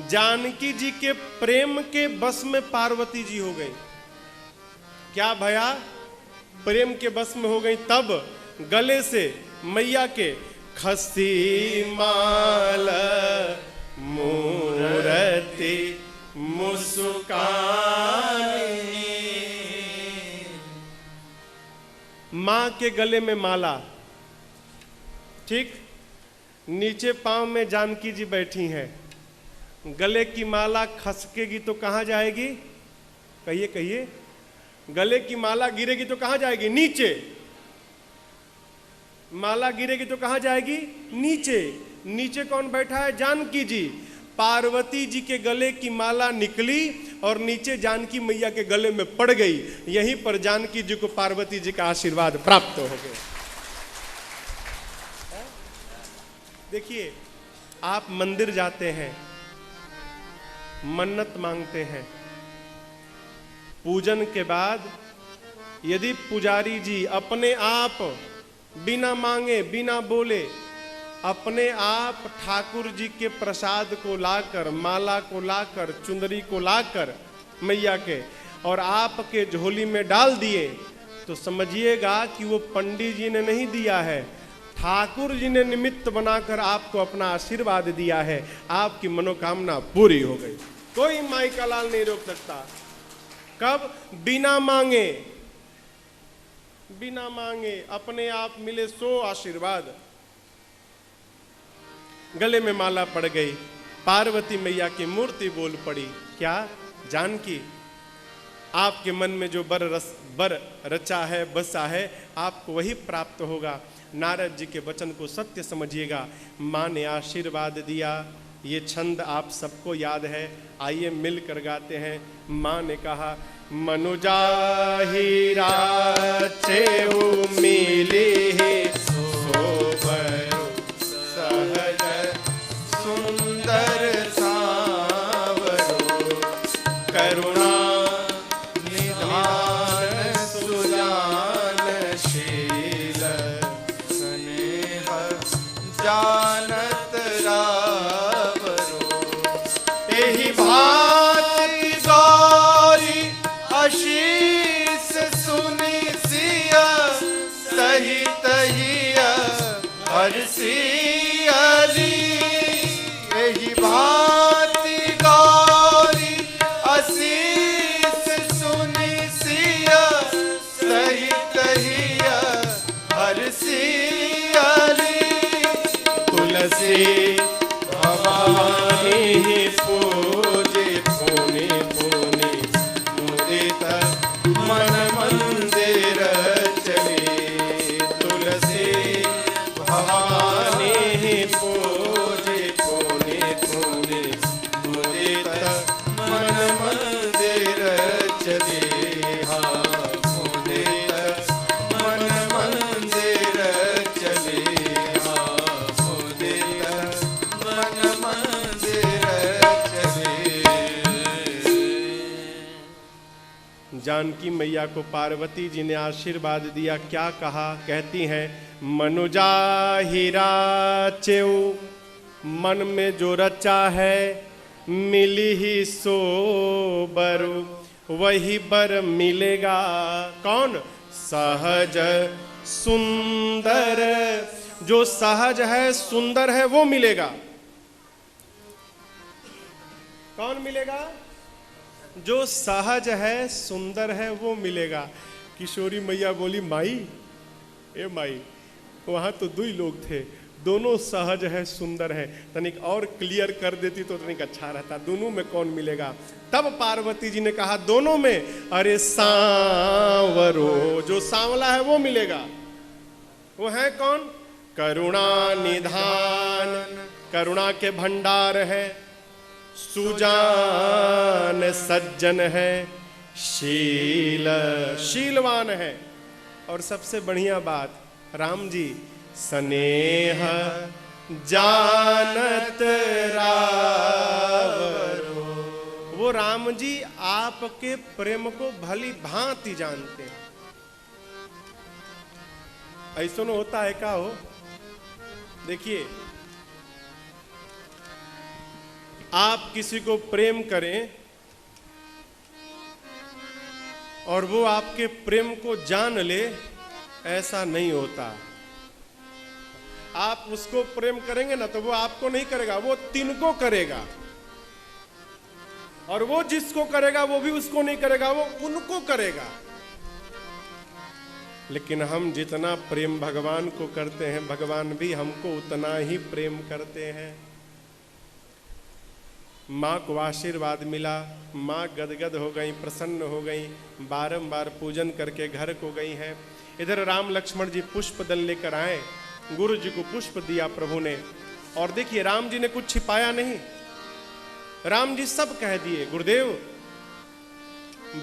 जानकी जी के प्रेम के बस में पार्वती जी हो गई। क्या भया? प्रेम के बस में हो गई। तब गले से मैया के खसी माल मूरति मुस्कानी, मां के गले में माला, ठीक, नीचे पांव में जानकी जी बैठी हैं। गले की माला खसकेगी तो कहां जाएगी? कहिए कहिए। गले की माला गिरेगी तो कहां जाएगी? नीचे। माला गिरेगी तो कहां जाएगी? नीचे। नीचे कौन बैठा है? जानकी जी। पार्वती जी के गले की माला निकली और नीचे जानकी मैया के गले में पड़ गई। यहीं पर जानकी जी को पार्वती जी का आशीर्वाद प्राप्त हो गया। देखिए, आप मंदिर जाते हैं, मन्नत मांगते हैं, पूजन के बाद यदि पुजारी जी अपने आप बिना मांगे बिना बोले अपने आप ठाकुर जी के प्रसाद को लाकर, माला को लाकर, चुंदरी को लाकर मैया के और आपके झोली में डाल दिए, तो समझिएगा कि वो पंडित जी ने नहीं दिया है, ठाकुर जी ने निमित्त बनाकर आपको अपना आशीर्वाद दिया है। आपकी मनोकामना पूरी हो गई। कोई माई का लाल नहीं रोक सकता। कब? बिना मांगे। बिना मांगे अपने आप मिले सो आशीर्वाद। गले में माला पड़ गई। पार्वती मैया की मूर्ति बोल पड़ी। क्या? जानकी, आपके मन में जो बर रचा है, बसा है, आपको वही प्राप्त होगा। नारद जी के वचन को सत्य समझिएगा। माँ ने आशीर्वाद दिया। ये छंद आप सबको याद है, आइए मिलकर गाते हैं। माँ ने कहा, मनुजा हीरा चेऊ मिली सोबरो सहज सुंदर सावरो, करुणा निधान सुजानशील स्नेह जानत रावरो, एहि भांति गौरी आशीष सुनि सिया सहित हिया हर्षियली, एहि भांति गौरी आशीष सुनि सिया सहित हिया हर्षियली, तुलसी भवानी पूजे पुनि पुनि मुदित मन मंदिर चले, तुलसी भवानी पूजे पुनि पुनि मुदित मन मंदिर चले, हाँ मुदित मन मंदिर चले, हाँ मुदित मन मंदिर चले। जानकी मैया को पार्वती जी ने आशीर्वाद दिया। क्या कहा? कहती हैं, मनुजा हीरा चेऊ, मन में जो रचा है मिली ही सो बरु, वही बर मिलेगा। कौन? सहज सुंदर, जो सहज है सुंदर है वो मिलेगा। कौन मिलेगा? जो सहज है सुंदर है वो मिलेगा। किशोरी मैया बोली, माई, ए माई, वहां तो दो ही लोग थे, दोनों सहज है सुंदर है, तनिक और क्लियर कर देती तो तनिक अच्छा रहता। दोनों में कौन मिलेगा? तब पार्वती जी ने कहा, दोनों में? अरे सांवरो, जो सांवला है वो मिलेगा। वो है कौन? करुणा निधान, करुणा के भंडार है, सुजान सज्जन है, शीलवान है, और सबसे बढ़िया बात, राम जी स्नेह जानत रावरो, वो राम जी आपके प्रेम को भली भांति जानते हैं। ऐसा न होता है क्या हो? देखिए, आप किसी को प्रेम करें और वो आपके प्रेम को जान ले, ऐसा नहीं होता। आप उसको प्रेम करेंगे ना तो वो आपको नहीं करेगा, वो तिनको करेगा, और वो जिसको करेगा वो भी उसको नहीं करेगा, वो उनको करेगा। लेकिन हम जितना प्रेम भगवान को करते हैं, भगवान भी हमको उतना ही प्रेम करते हैं। माँ को आशीर्वाद मिला, माँ गदगद हो गई, प्रसन्न हो गई, बारंबार पूजन करके घर को गई हैं। इधर राम लक्ष्मण जी पुष्प दल लेकर आए, गुरु जी को पुष्प दिया प्रभु ने। और देखिए राम जी ने कुछ छिपाया नहीं, राम जी सब कह दिए। गुरुदेव,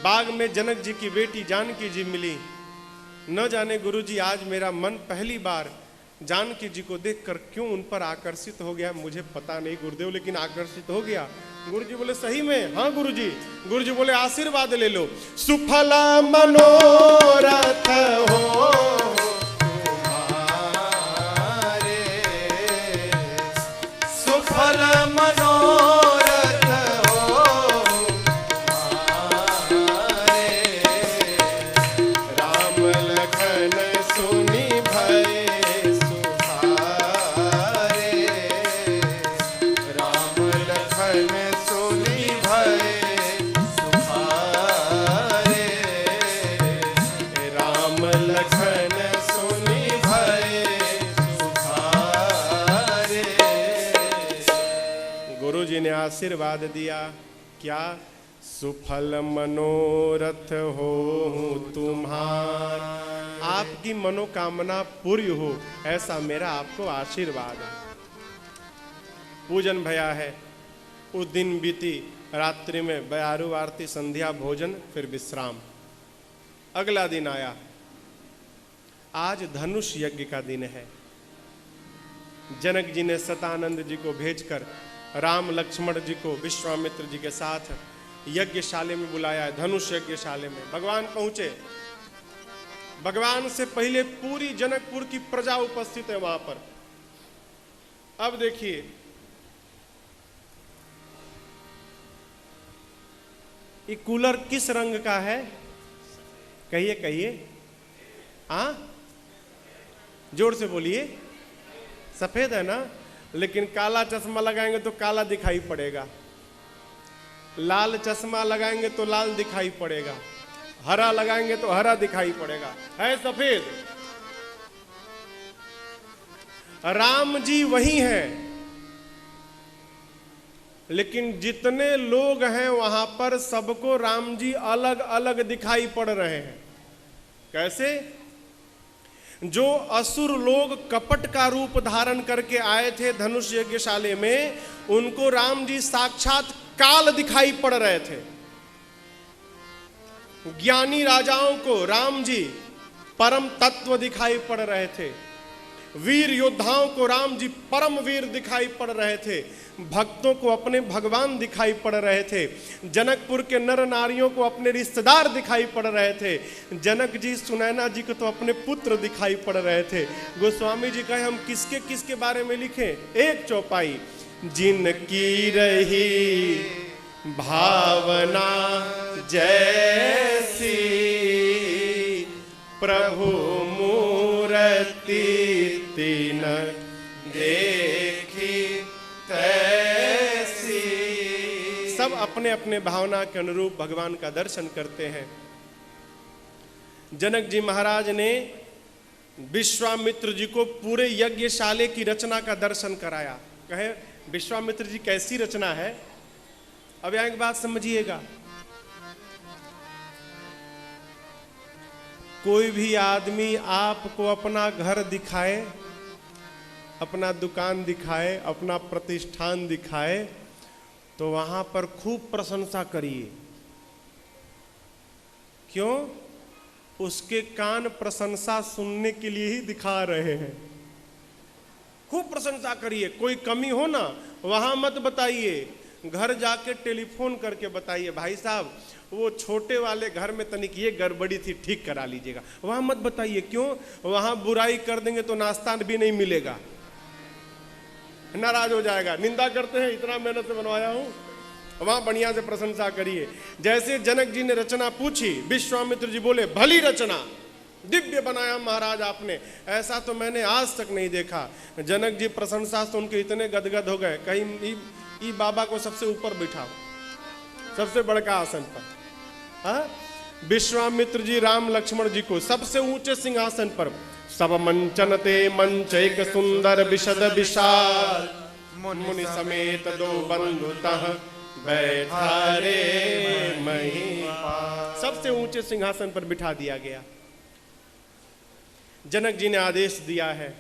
बाग में जनक जी की बेटी जानकी जी मिली, न जाने गुरु जी आज मेरा मन पहली बार जानकी जी को देखकर क्यों उन पर आकर्षित हो गया, मुझे पता नहीं गुरुदेव, लेकिन आकर्षित हो गया। गुरु जी बोले सही में? हाँ गुरु जी। गुरु जी बोले आशीर्वाद ले लो। सुफल मनोरथ हो तुम्हारे, सुफल मनोरथ हो तुम्हारे, राम लखन सुनि भय आशीर्वाद दिया। क्या? सुफल मनोरथ हो तुम्हारा, आपकी मनोकामना पूरी हो, ऐसा मेरा आपको आशीर्वाद है। पूजन भया है, उस दिन बीती, रात्रि में बयारू आरती, संध्या भोजन, फिर विश्राम। अगला दिन आया, आज धनुष यज्ञ का दिन है। जनक जी ने सतानंद जी को भेजकर राम लक्ष्मण जी को विश्वामित्र जी के साथ यज्ञशाले में बुलाया है, धनुष यज्ञशाले में। भगवान पहुंचे, भगवान से पहले पूरी जनकपुर की प्रजा उपस्थित है वहां पर। अब देखिए, ये कूलर किस रंग का है? कहिए कहिए, हाँ जोर से बोलिए। सफेद है ना, लेकिन काला चश्मा लगाएंगे तो काला दिखाई पड़ेगा, लाल चश्मा लगाएंगे तो लाल दिखाई पड़ेगा, हरा लगाएंगे तो हरा दिखाई पड़ेगा, है सफेद। राम जी वही हैं, लेकिन जितने लोग हैं वहां पर सबको राम जी अलग अलग दिखाई पड़ रहे हैं। कैसे? जो असुर लोग कपट का रूप धारण करके आए थे धनुष यज्ञशाले में, उनको राम जी साक्षात काल दिखाई पड़ रहे थे। ज्ञानी राजाओं को राम जी परम तत्व दिखाई पड़ रहे थे। वीर योद्धाओं को राम जी परम वीर दिखाई पड़ रहे थे। भक्तों को अपने भगवान दिखाई पड़ रहे थे। जनकपुर के नर नारियों को अपने रिश्तेदार दिखाई पड़ रहे थे। जनक जी सुनैना जी को तो अपने पुत्र दिखाई पड़ रहे थे। गोस्वामी जी कहे हम किसके किसके बारे में लिखें? एक चौपाई, जिनकी रही भावना जैसी प्रभु मूर्ति तीन देखी तैसी। सब अपने अपने भावना के अनुरूप भगवान का दर्शन करते हैं। जनक जी महाराज ने विश्वामित्र जी को पूरे यज्ञशाले की रचना का दर्शन कराया। कहे विश्वामित्र जी कैसी रचना है? अब यहाँ एक बात समझिएगा, कोई भी आदमी आपको अपना घर दिखाए, अपना दुकान दिखाए, अपना प्रतिष्ठान दिखाए, तो वहां पर खूब प्रशंसा करिए। क्यों? उसके कान प्रशंसा सुनने के लिए ही दिखा रहे हैं। खूब प्रशंसा करिए। कोई कमी हो ना, वहां मत बताइए, घर जाके टेलीफोन करके बताइए, भाई साहब वो छोटे वाले घर में तनिक ये गड़बड़ी थी, ठीक करा लीजिएगा। वहां मत बताइए। क्यों? वहां बुराई कर देंगे तो नाश्ता भी नहीं मिलेगा। नाराज हो जाएगा। निंदा करते हैं, इतना मेहनत से बनवाया हूं, वहां बढ़िया से प्रशंसा करिए। जैसे जनक जी ने रचना पूछी, विश्वामित्र जी बोले भली रचना, दिव्य बनाया महाराज आपने, ऐसा तो मैंने आज तक नहीं देखा। जनक जी प्रशंसा सुन के इतने गदगद हो गए, कहीं ई बाबा को सबसे ऊपर बिठाओ, सबसे बड़का आसन पर। हाँ, विश्वामित्र जी राम लक्ष्मण जी को सबसे ऊंचे सिंहासन पर, सब मंचन ते मंच एक सुंदर विशद विशाल, मुनि समेत दो बंधुतः बैठा रे महिपाल। सबसे ऊंचे सिंहासन पर बिठा दिया गया। जनक जी ने आदेश दिया है,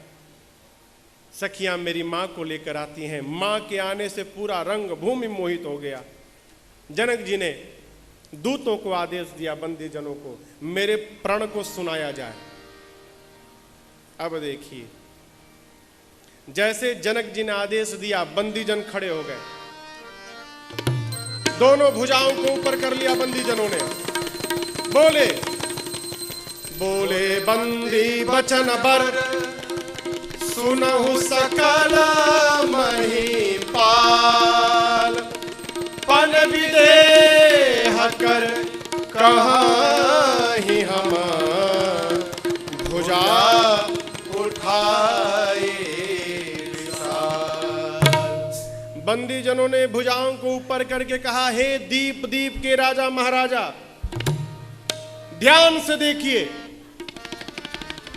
सखियां मेरी मां को लेकर आती हैं। मां के आने से पूरा रंग भूमि मोहित हो गया। जनक जी ने दूतों को आदेश दिया, बंदी जनों को, मेरे प्रण को सुनाया जाए। अब देखिए, जैसे जनक जी ने आदेश दिया, बंदी जन खड़े हो गए, दोनों भुजाओं को ऊपर कर लिया बंदी जनों ने। बोले बोले बंदी बचन बर, सुनहु सकल महिपाल, पन विदेह कर कहीं हम भुजा उठाए विशाल। बंदी जनों ने भुजाओं को ऊपर करके कहा, हे दीप दीप के राजा महाराजा, ध्यान से देखिए,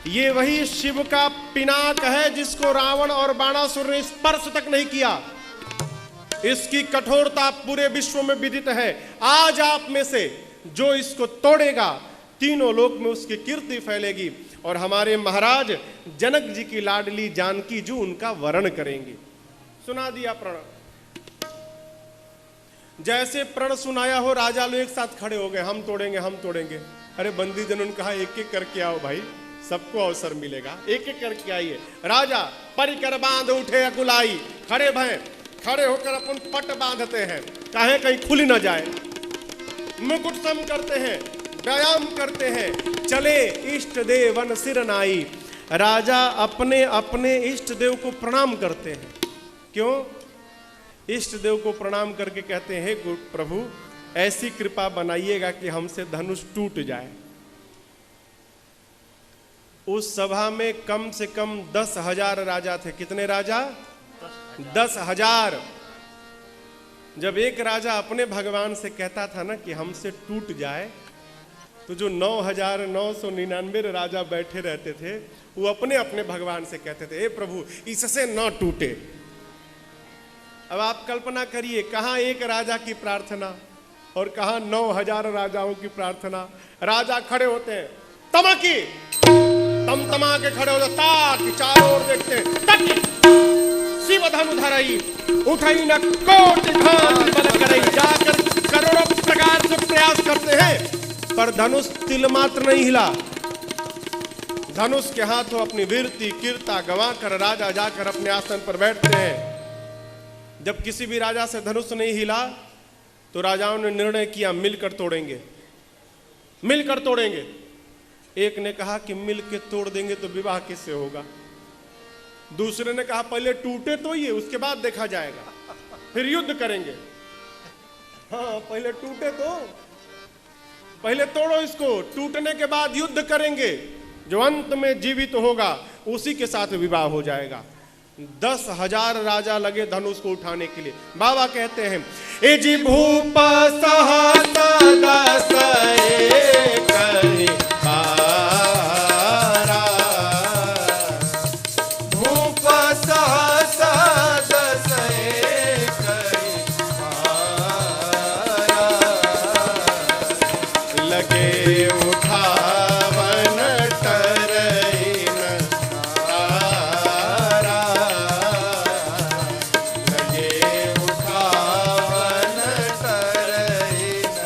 ये वही शिव का पिनाक है जिसको रावण और बाणासुर ने स्पर्श तक नहीं किया। इसकी कठोरता पूरे विश्व में विदित है। आज आप में से जो इसको तोड़ेगा, तीनों लोक में उसकी कीर्ति फैलेगी और हमारे महाराज जनक जी की लाडली जानकी जी उनका वरण करेंगे। सुना दिया प्रण। जैसे प्रण सुनाया हो, राजा लोग एक साथ खड़े हो गए, हम तोड़ेंगे हम तोड़ेंगे। अरे बंदी जनों ने कहा, एक एक करके आओ भाई, सबको अवसर मिलेगा, एक एक करके आइए। राजा परिकर बांध उठे अकुलाई, खड़े भय, खड़े होकर अपन पट बांधते हैं, काहे कहीं खुल न जाए। मुकुट सम करते हैं, व्यायाम करते हैं, चले इष्ट देवन सिर नाई। राजा अपने अपने इष्ट देव को प्रणाम करते हैं। क्यों? इष्ट देव को प्रणाम करके कहते हैं, हे प्रभु ऐसी कृपा बनाइएगा कि हमसे धनुष टूट जाए। उस सभा में कम से कम 10,000 राजा थे। कितने राजा? 10,000। जब एक राजा अपने भगवान से कहता था ना कि हमसे टूट जाए, तो जो 9,999 राजा बैठे रहते थे, वो अपने अपने भगवान से कहते थे, हे प्रभु इससे न टूटे। अब आप कल्पना करिए, कहां एक राजा की प्रार्थना और कहां 9,000 राजाओं की प्रार्थना। राजा खड़े होते हैं, तमकी तमा के खड़े हो जाते, चारों ओर देखते हैं, शिव धनु धरई उठई न कोट घात बल करई। जाकर करोड़ों प्रकार से प्रयास करते हैं, पर धनुष तिल मात्र नहीं हिला। धनुष के हाथों अपनी वीरती कीर्ता गंवा कर राजा जाकर अपने आसन पर बैठते हैं। जब किसी भी राजा से धनुष नहीं हिला, तो राजाओं ने निर्णय किया, मिलकर तोड़ेंगे, मिलकर तोड़ेंगे। एक ने कहा कि मिल के तोड़ देंगे तो विवाह किससे होगा। दूसरे ने कहा पहले टूटे तो ये, उसके बाद देखा जाएगा, फिर युद्ध करेंगे। हाँ, पहले टूटे तो, पहले तोड़ो इसको, टूटने के बाद युद्ध करेंगे। जो अंत में जीवित होगा उसी के साथ विवाह हो जाएगा। 10,000 राजा लगे धनुष को उठाने के लिए। बाबा कहते हैं, ए जी भूप सहस दस एक भूप सहस दस एक लगे उठावन टरइन तारा, लगे उठावन टरइन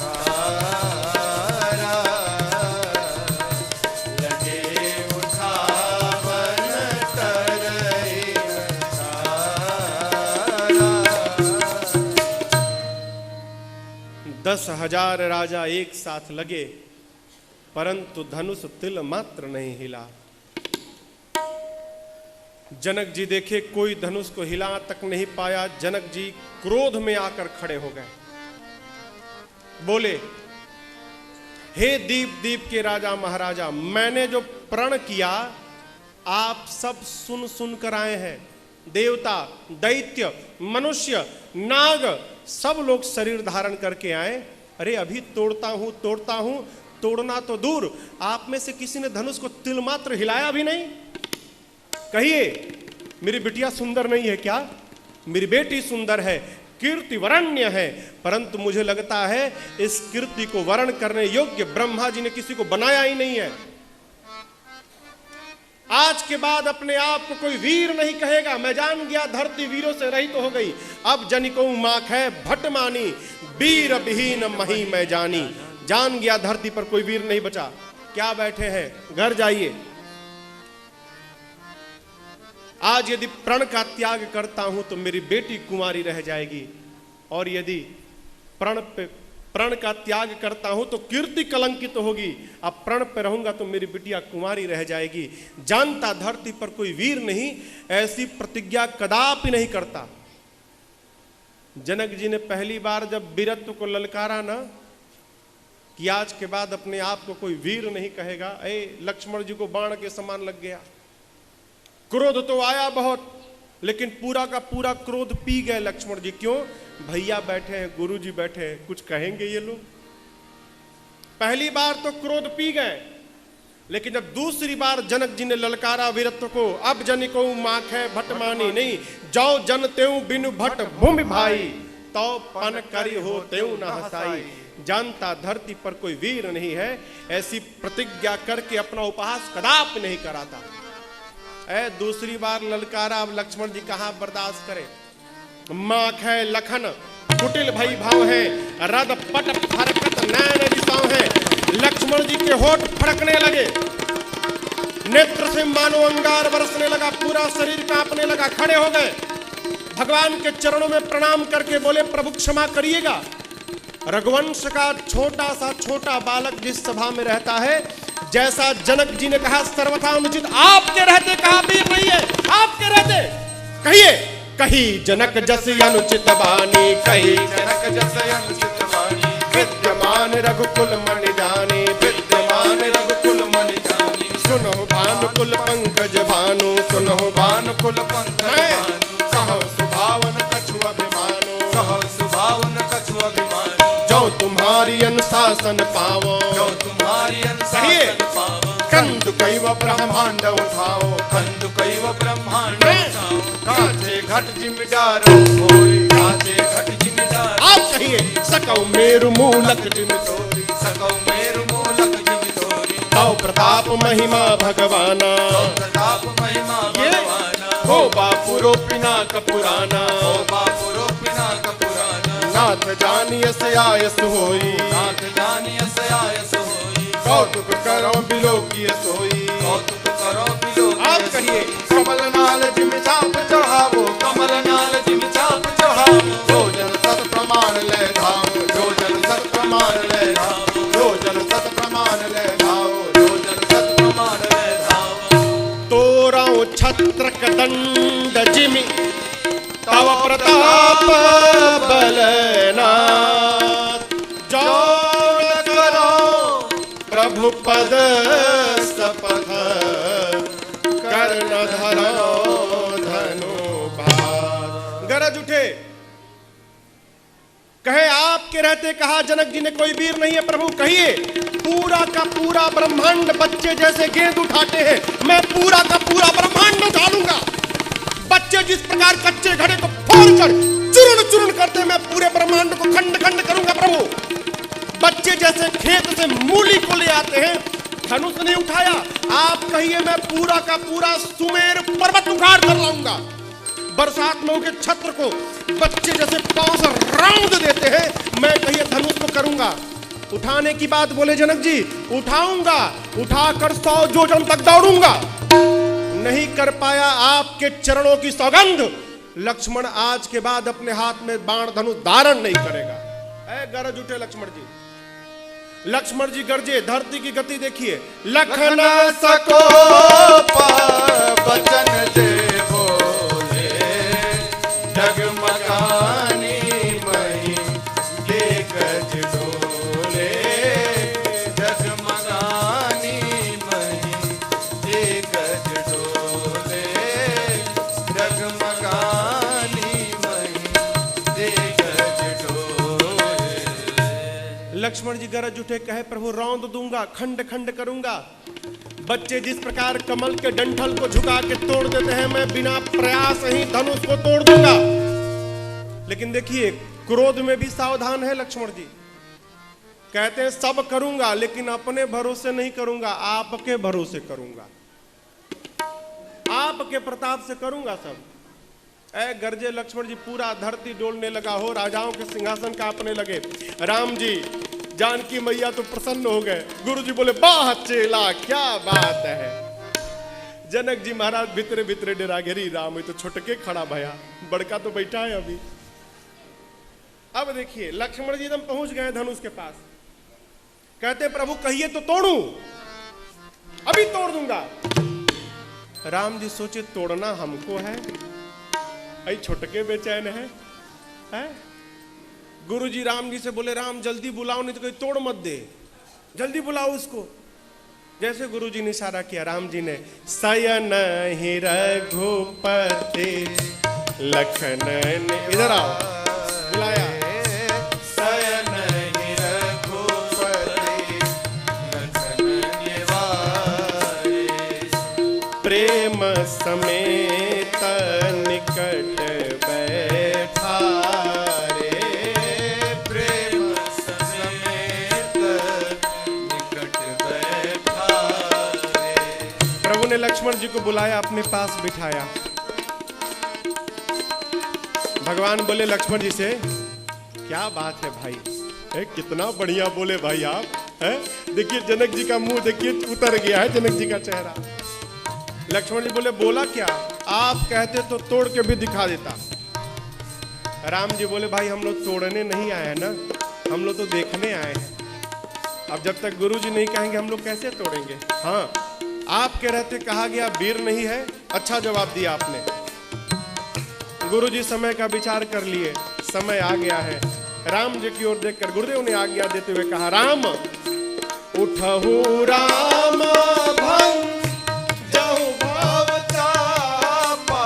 तारा, लगे उठावन टरइन तारा। 10,000 राजा एक साथ लगे, परंतु धनुष तिल मात्र नहीं हिला। जनक जी देखे कोई धनुष को हिला तक नहीं पाया। जनक जी क्रोध में आकर खड़े हो गए, बोले, हे दीप दीप के राजा महाराजा, मैंने जो प्रण किया आप सब सुन सुन कर आए हैं। देवता, दैत्य, मनुष्य, नाग सब लोग शरीर धारण करके आए। अरे अभी तोड़ता हूं, तोड़ना तो दूर, आप में से किसी ने धनुष को तिल मात्र हिलाया भी नहीं। कहिए, मेरी बिटिया सुंदर नहीं है क्या? मेरी बेटी सुंदर है, कीर्ति वरण्य है, परंतु मुझे लगता है इस कीर्ति को वर्ण करने योग्य ब्रह्मा जी ने किसी को बनाया ही नहीं है। आज के बाद अपने आप को कोई वीर नहीं कहेगा। मैं जान गया धरती वीरों से रहित तो हो गई। अब जनिको माख है भट मानी, वीर विहीन मही मैं जानी। जान गया धरती पर कोई वीर नहीं बचा। क्या बैठे हैं, घर जाइए। आज यदि प्रण का त्याग करता हूं तो मेरी बेटी कुंवारी रह जाएगी, और यदि प्रण का त्याग करता हूं तो कीर्ति कलंकित तो होगी। अब प्रण पे रहूंगा तो मेरी बिटिया कुंवारी रह जाएगी। जानता धरती पर कोई वीर नहीं ऐसी प्रतिज्ञा कदापि नहीं करता। जनक जी ने पहली बार जब वीरत्व को ललकारा ना कि आज के बाद अपने आप को कोई वीर नहीं कहेगा, लक्ष्मण जी को बाण के समान लग गया। क्रोध तो आया बहुत, लेकिन पूरा का पूरा क्रोध पी गए लक्ष्मण जी। क्यों? भैया बैठे हैं, गुरु जी बैठे हैं, कुछ कहेंगे ये लोग। पहली बार तो क्रोध पी गए, लेकिन जब दूसरी बार जनक जी ने ललकारा वीरत्व को, अब जनिको माख है भट मानी नहीं, जाओ जन तेऊ बिनु भट भूमि भाई, तो पन करी हो तेऊ न हसाई। जानता धरती पर कोई वीर नहीं है ऐसी प्रतिज्ञा करके अपना उपहास कदापि नहीं कराता। दूसरी बार ललकारा, अब लक्ष्मण जी कहां बर्दाश्त करे। माख है लखन कुटिल भई भाव है, रद पट फरकत नैन दिशाओं है। लक्ष्मण जी के होठ फड़कने लगे, नेत्र से मानो अंगार बरसने लगा, पूरा शरीर कांपने लगा। खड़े हो गए, भगवान के चरणों में प्रणाम करके बोले, प्रभु क्षमा करिएगा। रघुवंश का छोटा सा छोटा बालक जिस सभा में रहता है, जैसा जनक जी ने कहा सर्वथा अनुचित, आपके रहते कहा वीर नहीं है, आपके रहते कहिए, कही जनक जस अनुचित बानी, कही जनक जस अनुचित बानी, विद्यमान रघुकुल मणि जानी, विद्यमान रघुकुल मणि जानी। सुनो भानुकुल पंकज भानु, सुनो भानुकुल पंकज भानु, सह सुभावन कछु अभिमानो, सह सुभावन कछु अभिमानो। जो तुम्हारी अनुशासन पावो, जो तुम्हारी अनुशासन पावो। कंदु कैव ब्रह्मांड उठाओ, कंदु कैव ब्रह्मांड उठाओ। काचे घट जिमिदारो होई, काचे घट जिमिदारो। आप कहिए, सकौ मेरु मूलक जिम तोरी, सकौ मेरु मूलक जिम तोरी। तौ प्रताप महिमा भगवाना, तौ प्रताप महिमा भगवाना। हो बापुरो पिनाक पुराना, हो बापुरो पिनाक पुराना। नाथ जानियस आयस होई, नाथ जानियस आयस होई। कौतुक करो बिलोकिय सोई, कौतुक करो बिलोकिय आप कहिए, कमल नाल जिम चाप चढ़ावो, कमल नाल जिम चाप चढ़ावो। जो जन सत प्रमाण ले धावो, जो जन सत प्रमाण ले धावो, जो जन सत प्रमाण ले धावो, जो जन सत प्रमाण ले धावो। तोराऊ छत्र दंड जिमि, तव प्रताप बलनाथ। जो न करो प्रभु पद सपथ, कर्ण धरो धनु भार। गरज उठे, कहे आपके रहते कहा जनक जी ने कोई वीर नहीं है। प्रभु कहिए, पूरा का पूरा ब्रह्मांड बच्चे जैसे गेंद उठाते हैं, मैं पूरा का पूरा ब्रह्मांड उठा लूंगा। बच्चे जिस प्रकार कच्चे घड़े को फोड़कर चूर्ण चूर्ण करते, मैं पूरे ब्रह्मांड को खंड खंड करूंगा। प्रभु बच्चे जैसे खेत से मूली को ले आते हैं, धनुष नहीं उठाया। आप कहिए, मैं पूरा का पूरा सुमेर पर्वत उखाड़ कर लाऊंगा। बरसात में उनके छत्र को बच्चे जैसे पांव से रौंद देते हैं, मैं कहिए धनुष को करूंगा। उठाने की बात बोले जनक जी, उठाऊंगा, उठाकर 100 जोजन तक दौड़ूंगा। नहीं कर पाया, आपके चरणों की सौगंध। लक्ष्मण आज के बाद अपने हाथ में बाण धनुष धारण नहीं करेगा। गरज उठे लक्ष्मण जी, लक्ष्मण जी गरजे, धरती की गति देखिए। लखन सको बचन जे डगमगानी मही के गज डोले, डगमगानी मही के गज डोले, डगमगानी मही के गज डोले। लक्ष्मण जी गरज उठे, कहे प्रभु रौंद दूंगा, खंड खंड करूंगा। बच्चे जिस प्रकार कमल के डंठल को झुका के तोड़ देते हैं, मैं बिना प्रयास ही धनुष को तोड़ दूंगा। लेकिन देखिए क्रोध में भी सावधान है लक्ष्मण जी। कहते हैं सब करूंगा लेकिन अपने भरोसे नहीं करूंगा, आपके भरोसे करूंगा, आपके प्रताप से करूंगा सब। ऐ गर्जे लक्ष्मण जी, पूरा धरती डोलने लगा हो, राजाओं के सिंहासन कांपने लगे। राम जी जानकी मैया तो प्रसन्न हो गए। गुरु जी बोले वाह चेला क्या बात है। जनक जी महाराज भितरे भितरे डेरा घेरी, राम तो छुटके खड़ा भया, बड़का तो बैठा है अभी। अब देखिए लक्ष्मण जी एकदम पहुंच गए धनुष के पास। कहते प्रभु कहिए तो तोड़ू, अभी तोड़ दूंगा। राम जी सोचे तोड़ना हमको है, ऐ छुटके बेचैन है? गुरु जी राम जी से बोले राम जल्दी बुलाओ, नहीं तो कोई तोड़ मत दे, जल्दी बुलाओ उसको। जैसे गुरु जी ने इशारा किया, राम जी ने सयन ही रघुपति लखन ने, इधर आओ, बुलाया। सयन ही रघुपति लखन निवारे, प्रेम समेत निकट बैठा रे, प्रेम समेत निकट बैठा रे। प्रभु ने लक्ष्मण जी को बुलाया, अपने पास बिठाया। भगवान बोले लक्ष्मण जी से क्या बात है भाई, कितना बढ़िया बोले भाई आप, देखिए जनक जी का मुंह देखिए उतर गया है जनक जी का चेहरा। लक्ष्मण जी बोले बोला क्या, आप कहते तो तोड़ के भी दिखा देता। राम जी बोले भाई हम लोग तोड़ने नहीं आए हैं ना, हम लोग तो देखने आए हैं। अब जब तक गुरु जी नहीं कहेंगे हम लोग कैसे तोड़ेंगे। हाँ आपके रहते कहा गया वीर नहीं है, अच्छा जवाब दिया आपने। गुरु जी समय का विचार कर लिए, समय आ गया है। राम जी की ओर देखकर गुरुदेव ने आज्ञा देते हुए कहा, राम उठहु राम भंग जहु भव चापा,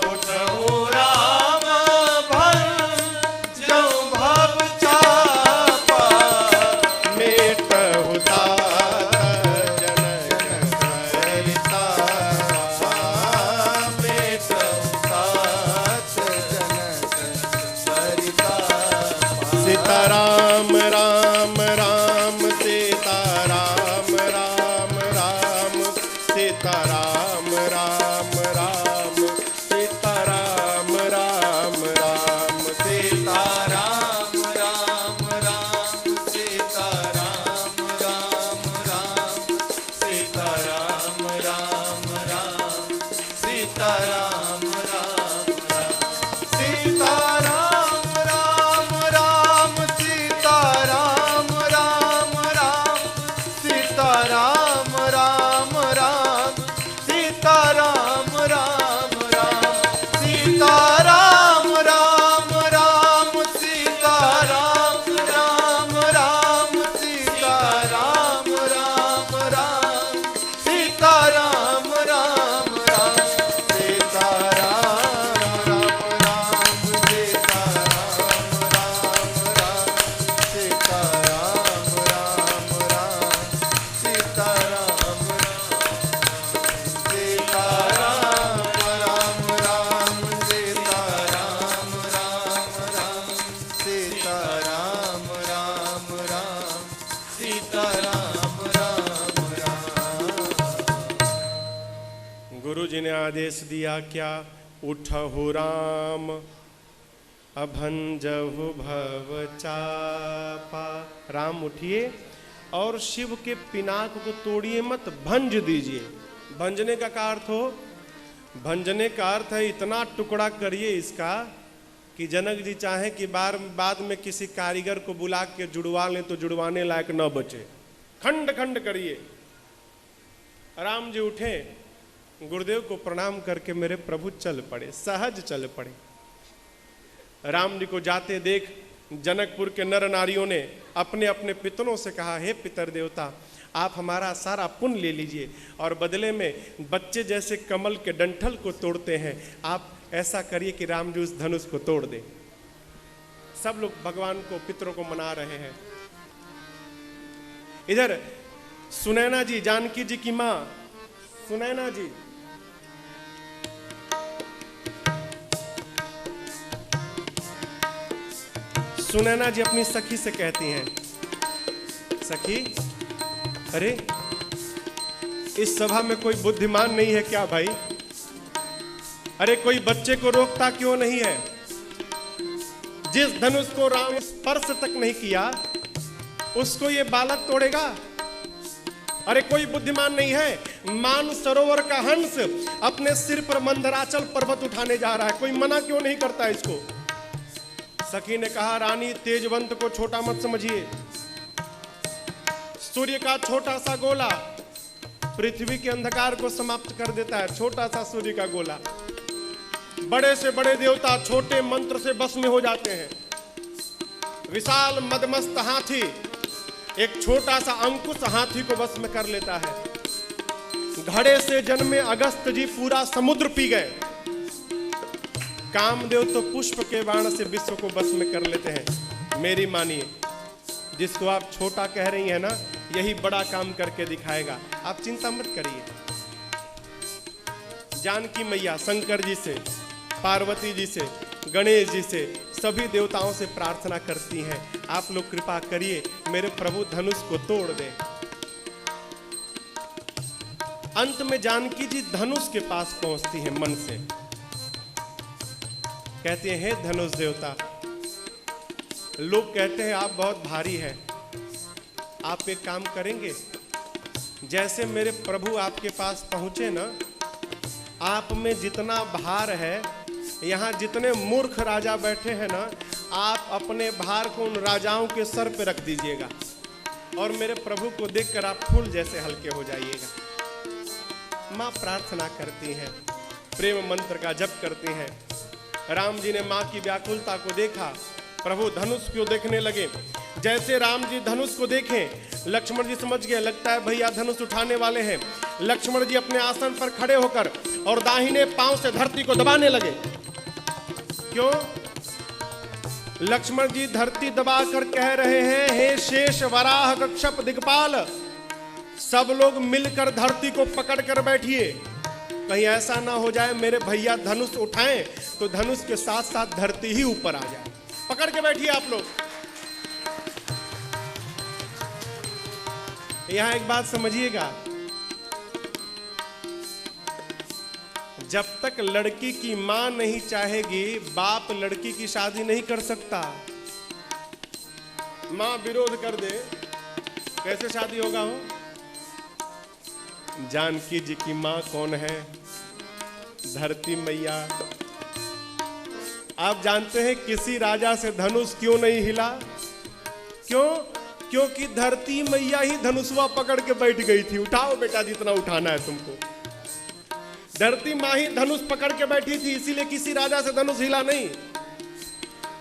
उठहु राम भंग जहु भव चापा, मेटहु तात जनक सरिता, मेटहु तात जनक सरिता। सीताराम राम राम सीताराम राम राम सीताराम राम राम सीताराम राम राम सीताराम राम राम सीताराम राम राम सीताराम राम राम सीताराम राम राम सीताराम राम राम सीताराम राम राम सीताराम राम राम सीताराम राम राम सीताराम राम राम सीताराम राम राम सीताराम राम राम सीताराम राम राम सीताराम राम राम सीताराम राम राम सीताराम राम राम सीताराम सीताराम राम राम सीताराम राम राम। गुरु जी ने आदेश दिया क्या, उठहु राम अभंजहु भव चापा। राम उठिए और शिव के पिनाक को तोड़िए मत, भंज दीजिए। भंजने का अर्थ हो, भंजने का अर्थ है इतना टुकड़ा करिए इसका कि जनक जी चाहें कि बाद में किसी कारीगर को बुला के जुड़वा लें तो जुड़वाने लायक न बचे। खंड खंड करिए। राम जी उठे, गुरुदेव को प्रणाम करके मेरे प्रभु चल पड़े, सहज चल पड़े। राम जी को जाते देख जनकपुर के नर नारियों ने अपने अपने पितरों से कहा, हे पितर देवता, आप हमारा सारा पुण्य ले लीजिए और बदले में बच्चे जैसे कमल के डंठल को तोड़ते हैं, आप ऐसा करिए कि राम जी उस धनुष को तोड़ दें। सब लोग भगवान को, पितरों को मना रहे हैं। इधर सुनैना जी, जानकी जी की मां सुनैना जी, सुनैना जी अपनी सखी से कहती हैं, सखी, अरे इस सभा में कोई बुद्धिमान नहीं है क्या भाई? अरे कोई बच्चे को रोकता क्यों नहीं है? जिस धनुष को राम स्पर्श तक नहीं किया उसको ये बालक तोड़ेगा? अरे कोई बुद्धिमान नहीं है? मान सरोवर का हंस अपने सिर पर मंदराचल पर्वत उठाने जा रहा है, कोई मना क्यों नहीं करता इसको? सखी ने कहा, रानी, तेजवंत को छोटा मत समझिए। सूर्य का छोटा सा गोला पृथ्वी के अंधकार को समाप्त कर देता है। छोटा सा सूर्य का गोला, बड़े से बड़े देवता छोटे मंत्र से बस में हो जाते हैं। विशाल मदमस्त हाथी एक छोटा सा अंकुश हाथी को बस में कर लेता है। घड़े से जन्मे अगस्त जी पूरा समुद्र पी गए। कामदेव तो पुष्प के बाण से विश्व को बस में कर लेते हैं। मेरी मानिए, जिसको आप छोटा कह रही हैं ना, यही बड़ा काम करके दिखाएगा, आप चिंता मत करिए। जानकी मैया शंकर जी से, पार्वती जी से, गणेश जी से, सभी देवताओं से प्रार्थना करती हैं, आप लोग कृपा करिए मेरे प्रभु धनुष को तोड़ दें। अंत में जानकी जी धनुष के पास पहुंचती हैं मन से, कहती हैं, हे धनुष देवता, लोग कहते हैं आप बहुत भारी हैं, आप एक काम करेंगे, जैसे मेरे प्रभु आपके पास पहुंचे ना, आप में जितना भार है, यहाँ जितने मूर्ख राजा बैठे हैं ना, आप अपने भार को उन राजाओं के सर पे रख दीजिएगा और मेरे प्रभु को देखकर आप फूल जैसे हल्के हो जाइएगा। माँ प्रार्थना करती हैं, प्रेम मंत्र का जप करती हैं। राम जी ने माँ की व्याकुलता को देखा, प्रभु धनुष को देखने लगे। जैसे राम जी धनुष को देखें, लक्ष्मण जी समझ गए, लगता है भैया धनुष उठाने वाले हैं। लक्ष्मण जी अपने आसन पर खड़े होकर और दाहिने पांव से धरती को दबाने लगे। क्यों? लक्ष्मण जी धरती दबाकर कह रहे हैं, हे शेष वराह कक्षप दिक्पाल, सब लोग मिलकर धरती को पकड़ कर बैठिए। कहीं ऐसा ना हो जाए मेरे भैया धनुष उठाएं तो धनुष के साथ साथ धरती ही ऊपर आ जाए। पकड़ के बैठिए आप लोग। यहां एक बात समझिएगा, जब तक लड़की की मां नहीं चाहेगी, बाप लड़की की शादी नहीं कर सकता। मां विरोध कर दे, कैसे शादी होगा? हो जानकी जी की मां कौन है? धरती मैया। आप जानते हैं किसी राजा से धनुष क्यों नहीं हिला? क्यों? क्योंकि धरती मैया ही धनुषवा पकड़ के बैठ गई थी। उठाओ बेटा जितना उठाना है तुमको। धरती माँ ही धनुष पकड़ के बैठी थी, इसीलिए किसी राजा से धनुष हिला नहीं।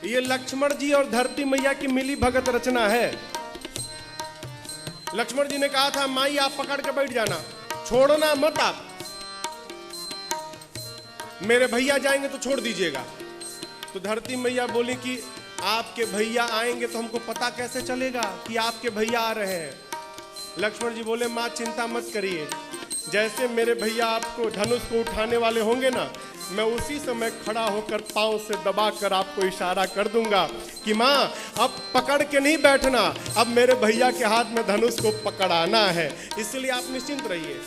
ये लक्ष्मण जी और धरती मैया की मिली भगत रचना है। लक्ष्मण जी ने कहा था, माई आप पकड़ के बैठ जाना, छोड़ना मत आप, मेरे भैया जाएंगे तो छोड़ दीजिएगा। तो धरती मैया बोली कि आपके भैया आएंगे तो हमको पता कैसे चलेगा कि आपके भैया आ रहे हैं? लक्ष्मण जी बोले, माँ चिंता मत करिए, जैसे मेरे भैया आपको धनुष को उठाने वाले होंगे ना, मैं उसी समय खड़ा होकर पांव से दबाकर आपको इशारा कर दूंगा कि माँ अब पकड़ के नहीं बैठना, अब मेरे भैया के हाथ में धनुष को पकड़ाना है, इसलिए आप निश्चिंत रहिए।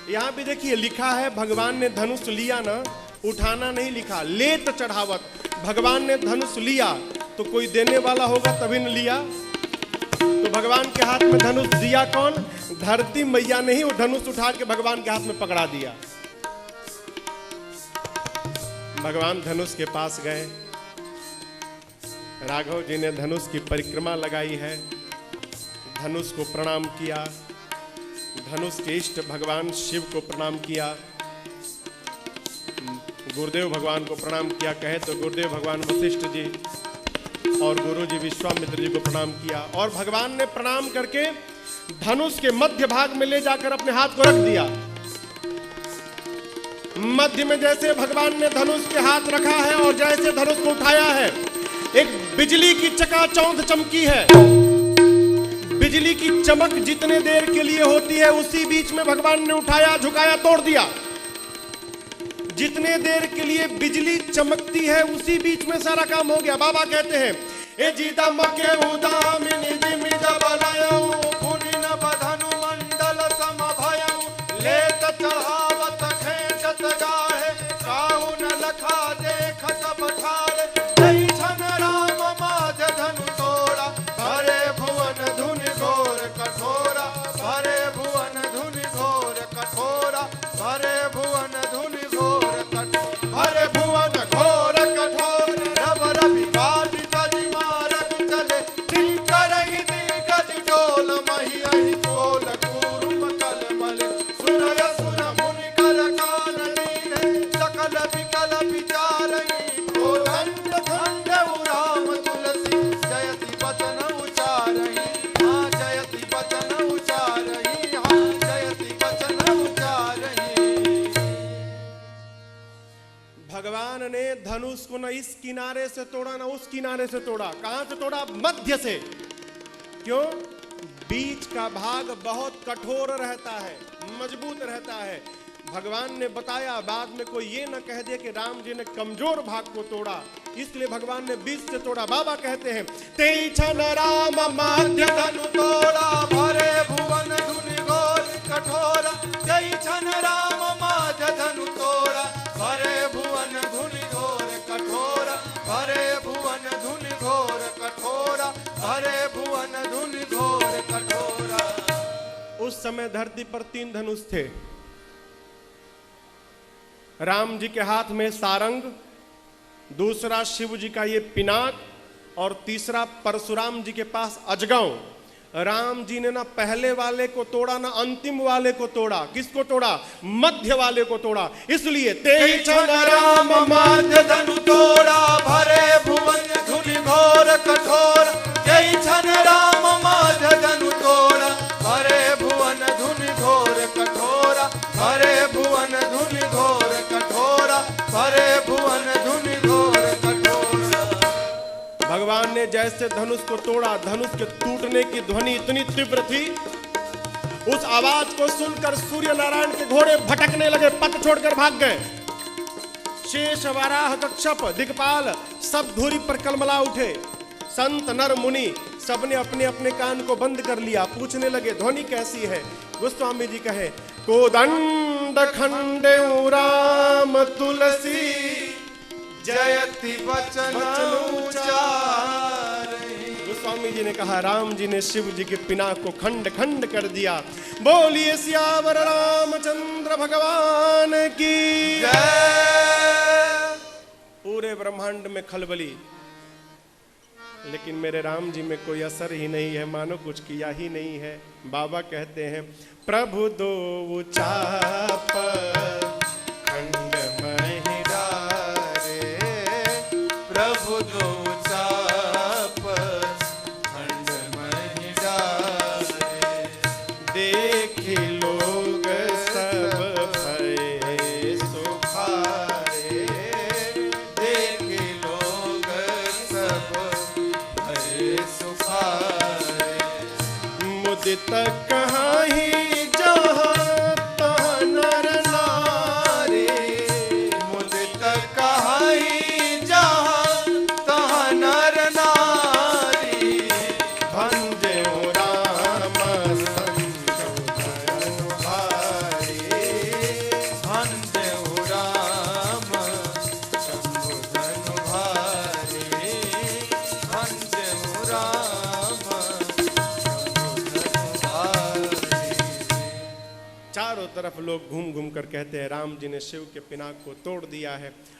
यहां भी देखिए लिखा है, भगवान ने धनुष लिया ना, उठाना नहीं लिखा, लेत चढ़ावत। भगवान ने धनुष लिया तो कोई देने वाला होगा तभी न लिया। तो भगवान के हाथ में धनुष दिया कौन? धरती मैया ने ही वो धनुष उठा के भगवान के हाथ में पकड़ा दिया। भगवान धनुष के पास गए, राघव जी ने धनुष की परिक्रमा लगाई है, धनुष को प्रणाम किया, धनुष के इष्ट भगवान शिव को प्रणाम किया, गुरुदेव भगवान को प्रणाम किया। कहे तो गुरुदेव भगवान वशिष्ठ जी और गुरु जी विश्वामित्र जी को प्रणाम किया, और भगवान ने प्रणाम करके धनुष के मध्य भाग में ले जाकर अपने हाथ को रख दिया। मध्य में जैसे भगवान ने धनुष के हाथ रखा है और जैसे धनुष को उठाया है, एक बिजली की चकाचौंध चमकी है। बिजली की चमक जितने देर के लिए होती है उसी बीच में भगवान ने उठाया, झुकाया, तोड़ दिया। जितने देर के लिए बिजली चमकती है उसी बीच में सारा काम हो गया। बाबा कहते हैं ए जीता मके उदामिनी दिमिद बलयौ पुनिन बधनु मंडल समभयौ लेत चढ़ावत खेचत गाहे काहु न लखा देखत पठार जय छन राम माज धनु तोड़ा भरे भुवन धुनि घोर कठोरा भरे भुवन धुनि घोर कठोरा भरे भुवन धुनि घोर कठोरा भरे भुवन घोर कठोर रब रवि काट तजि मारक चले करहि दिगज डोल मही अहि कोल कूर्म कलमल सुरय सुर मुनि कर कान लीने सकल विकल विचारहि कोदंड खंड राम तुलसी जयति वचन उचारहि हाँ जयति वचन उचारहि हाँ जयति वचन उचारहि। भगवान ने धनुष को न इस किनारे से तोड़ा न उस किनारे से तोड़ा। कहां से तोड़ा? मध्य से। क्यों? बीच का भाग बहुत कठोर रहता है, मजबूत रहता है। भगवान ने बताया, बाद में कोई ये न कह दे कि राम जी ने कमजोर भाग को तोड़ा, इसलिए भगवान ने बीच से तोड़ा। बाबा कहते हैं तेई छन राम माध्य धनु तोड़ा भरे भुवन धुनि घोर कठोरा जय छन राम माध्य धनु तोड़ा भरे भुवन धुनि घोर कठोरा भरे भुवन धुनि घोर कठोरा भरे भुवन धुनि घोर कठोरा। उस समय धरती पर 3 धनुष थे। राम जी के हाथ में सारंग, दूसरा शिव जी का ये पिनाक, और तीसरा परशुराम जी के पास अजगव। राम जी ने ना पहले वाले को तोड़ा ना अंतिम वाले को तोड़ा। किसको तोड़ा? मध्य वाले को तोड़ा। इसलिए तेई छन राम माध्य धनु तोड़ा भरे भुवन धुनि घोर कठोर जय छन राम माध्य धनु तोड़ा भरे भुवन धुनि घोर कठोरा भरे भुवन धुनि घोर कठोरा भरे भुवन धुनि घोर कठोरा। भगवान ने जैसे धनुष को तोड़ा, धनुष के टूटने की ध्वनि इतनी तीव्र थी, उस आवाज को सुनकर सूर्य नारायण के घोड़े भटकने लगे, पथ छोड़कर भाग गए। शेष वराह कच्छप दिक्पाल सब धूरी पर कलमला उठे। संत नर मुनि सबने अपने अपने कान को बंद कर लिया, पूछने लगे ध्वनि कैसी है। गोस्वामी जी कहे कोदंड खंडे राम तुलसी जयति वचन उचारहि। गोस्वामी जी ने कहा राम जी ने शिव जी के पिनाक को खंड खंड कर दिया। बोलिए सियावर रामचंद्र भगवान की जय। पूरे ब्रह्मांड में खलबली, लेकिन मेरे राम जी में कोई असर ही नहीं है, मानो कुछ किया ही नहीं है। बाबा कहते हैं प्रभु दो चाप खंड महि डारे प्रभु दो चाप खंड महि डारे देखि लोग सब भय सुखारे देखि लोग सब भय सुखारे मुदित कहाही जहाँ तहाँ नर नारी मुदित कहाही जहाँ तहाँ नर नारी भंजे राम संशोधन भारी भंजे राम संशोधन भारी भंजे राम चारों तरफ लोग घूम घूम कर कहते हैं राम जी ने शिव के पिनाक को तोड़ दिया है।